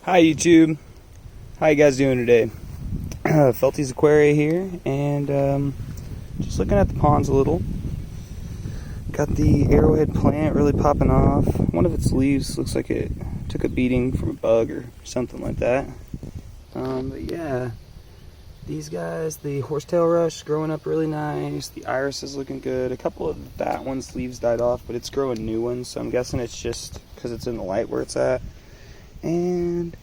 Hi YouTube, how you guys doing today? Felty's Aquaria here, and just looking at the ponds a little. Got the arrowhead plant really popping off. One of its leaves looks like it took a beating from a bug or something like that. But yeah, these guys, the horsetail rush growing up really nice. The iris is looking good. A couple of that one's leaves died off, but it's growing new ones, so I'm guessing it's just because it's in the light where it's at. And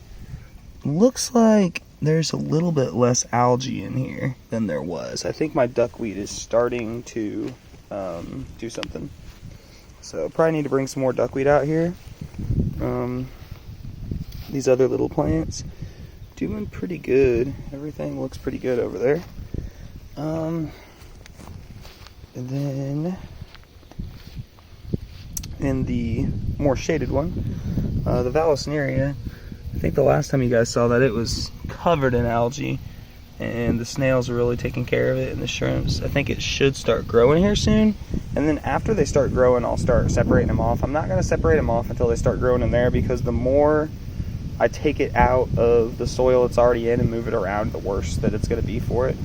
looks like there's a little bit less algae in here than there was. I think my duckweed is starting to do something. So probably need to bring some more duckweed out here. These other little plants doing pretty good. Everything looks pretty good over there. And then in the more shaded one, the Vallisneria, I think the last time you guys saw that it was covered in algae, and the snails are really taking care of it, and the shrimps. I think it should start growing here soon, and then after they start growing, I'll start separating them off. I'm not going to separate them off until they start growing in there, because the more I take it out of the soil it's already in and move it around, the worse that it's going to be for it.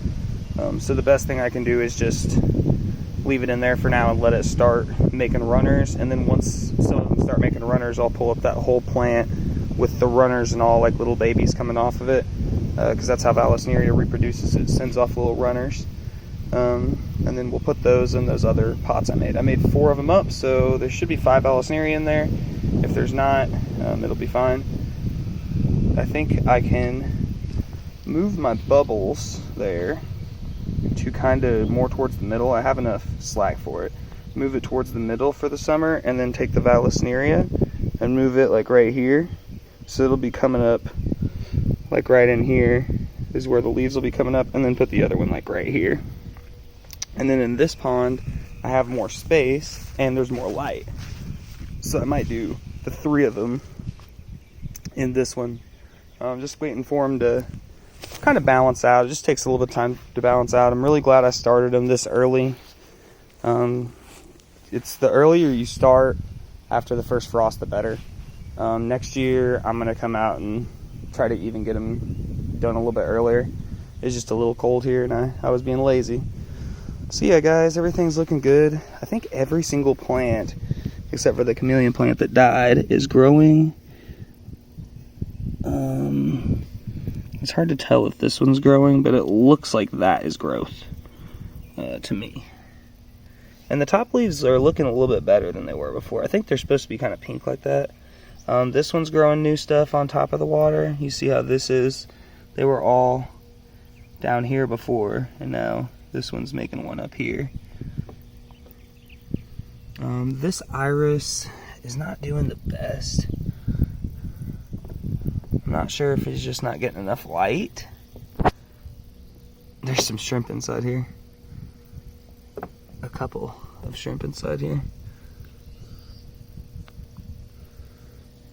So the best thing I can do is just leave it in there for now and let it start making runners, and then once some of them start making runners, I'll pull up that whole plant with the runners and all, like little babies coming off of it, because that's how Vallisneria reproduces. It sends off little runners, and then we'll put those in those other pots I made. I made 4 of them up, so there should be 5 Vallisneria in there. If there's not, it'll be fine. I think I can move my bubbles there to kind of more towards the middle. I have enough slack for it. Move it towards the middle for the summer, and then take the Vallisneria and move it like right here. So it'll be coming up like right in here is where the leaves will be coming up, and then put the other one like right here. And then in this pond, I have more space and there's more light. So I might do the 3 of them in this one. I'm just waiting for them to kind of balance out. It just takes a little bit of time to balance out. I'm really glad I started them this early. It's the earlier you start after the first frost, the better. Next year, I'm going to come out and try to even get them done a little bit earlier. It's just a little cold here, and I was being lazy. So yeah, guys, everything's looking good. I think every single plant, except for the chameleon plant that died, is growing. It's hard to tell if this one's growing, but it looks like that is growth to me. And the top leaves are looking a little bit better than they were before. I think they're supposed to be kind of pink like that. This one's growing new stuff on top of the water. You see how this is? They were all down here before, and now this one's making one up here. This iris is not doing the best. I'm not sure if it's just not getting enough light. There's some shrimp inside here. A couple of shrimp inside here.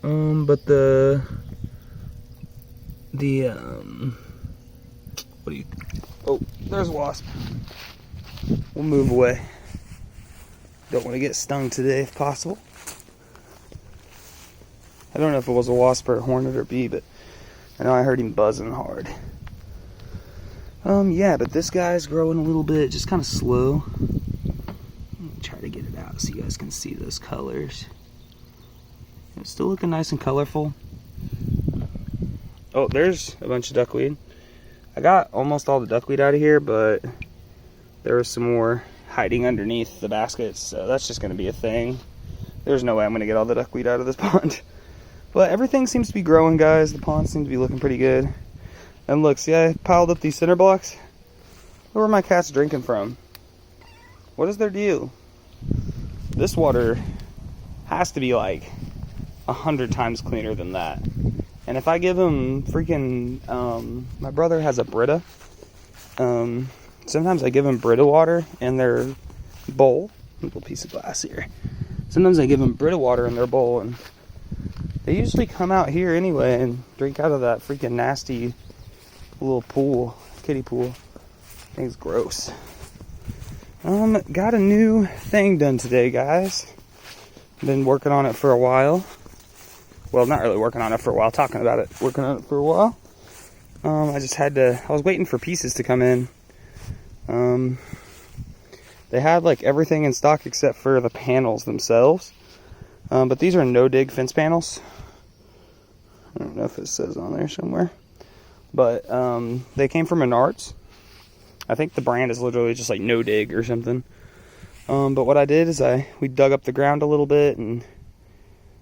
But oh, there's a wasp. We'll move away. Don't want to get stung today if possible. I don't know if it was a wasp or a hornet or bee, but I know I heard him buzzing hard. Yeah, but this guy's growing a little bit, just kind of slow. Let me try to get it out so you guys can see those colors. It's still looking nice and colorful. Oh, there's a bunch of duckweed. I got almost all the duckweed out of here, but there was some more hiding underneath the baskets, so that's just going to be a thing. There's no way I'm going to get all the duckweed out of this pond. But everything seems to be growing, guys. The pond seems to be looking pretty good. And look, see, I piled up these cinder blocks. Where are my cats drinking from? What is their deal? This water has to be like 100 times cleaner than that. And if I give them freaking, my brother has a Brita. Sometimes I give them Brita water in their bowl. Little piece of glass here. Sometimes I give them Brita water in their bowl, and they usually come out here anyway and drink out of that freaking nasty little pool, kiddie pool. I think it's gross. Got a new thing done today, guys. Been working on it for a while. well, not really working on it for a while, talking about it, working on it for a while. I just had to, I was waiting for pieces to come in. They had like everything in stock except for the panels themselves. But these are no-dig fence panels. I don't know if it says on there somewhere. But they came from Menards. I think the brand is literally just like no-dig or something. But what I did is we dug up the ground a little bit and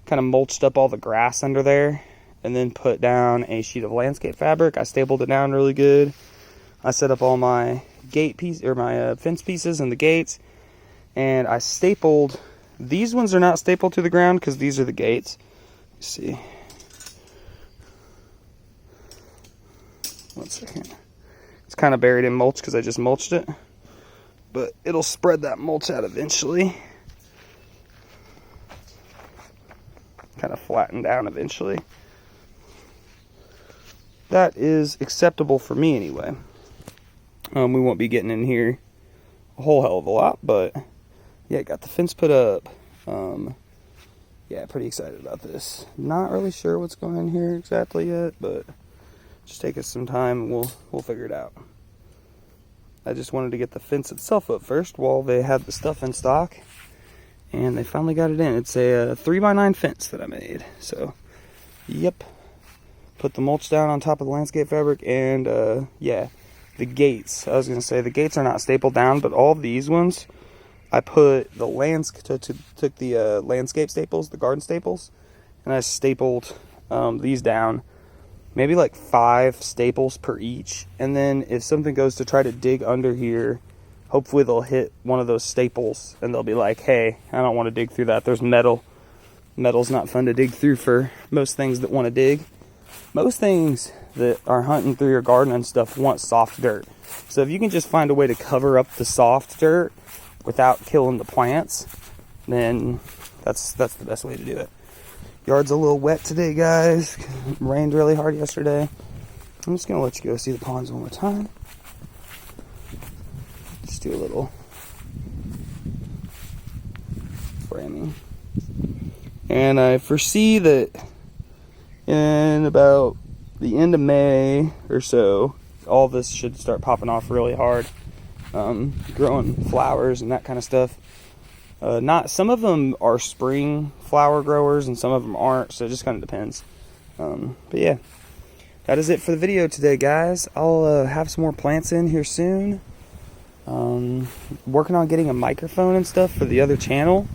kind of mulched up all the grass under there, and then put down a sheet of landscape fabric. I stapled it down really good. I set up all my gate piece or my fence pieces and the gates, and I stapled. These ones are not stapled to the ground because these are the gates. Let's see. 1 second. It's kind of buried in mulch because I just mulched it, but it'll spread that mulch out eventually. Kind of flatten down eventually. That is acceptable for me anyway. We won't be getting in here a whole hell of a lot, but yeah, got the fence put up. Yeah, pretty excited about this. Not really sure what's going on here exactly yet, but just take us some time and we'll figure it out. I just wanted to get the fence itself up first while they had the stuff in stock, and they finally got it in. It's a 3x9 fence that I made. So, yep. Put the mulch down on top of the landscape fabric, and yeah, the gates. I was gonna say the gates are not stapled down, but all these ones, I put the took the landscape staples, the garden staples, and I stapled these down. Maybe like 5 staples per each, and then if something goes to try to dig under here, hopefully they'll hit one of those staples and they'll be like, hey, I don't want to dig through that. There's metal. Metal's not fun to dig through for most things that want to dig. Most things that are hunting through your garden and stuff want soft dirt. So if you can just find a way to cover up the soft dirt without killing the plants, then that's the best way to do it. Yard's a little wet today, guys. It rained really hard yesterday. I'm just gonna let you go see the ponds one more time. Just do a little framing. And I foresee that in about the end of May or so, all this should start popping off really hard. Growing flowers and that kind of stuff. Some of them are spring flower growers and some of them aren't, so it just kind of depends. But yeah, that is it for the video today, guys. I'll have some more plants in here soon. Working on getting a microphone and stuff for the other channel.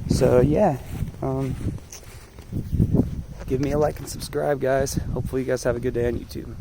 So yeah, give me a like and subscribe, guys. Hopefully you guys have a good day on YouTube.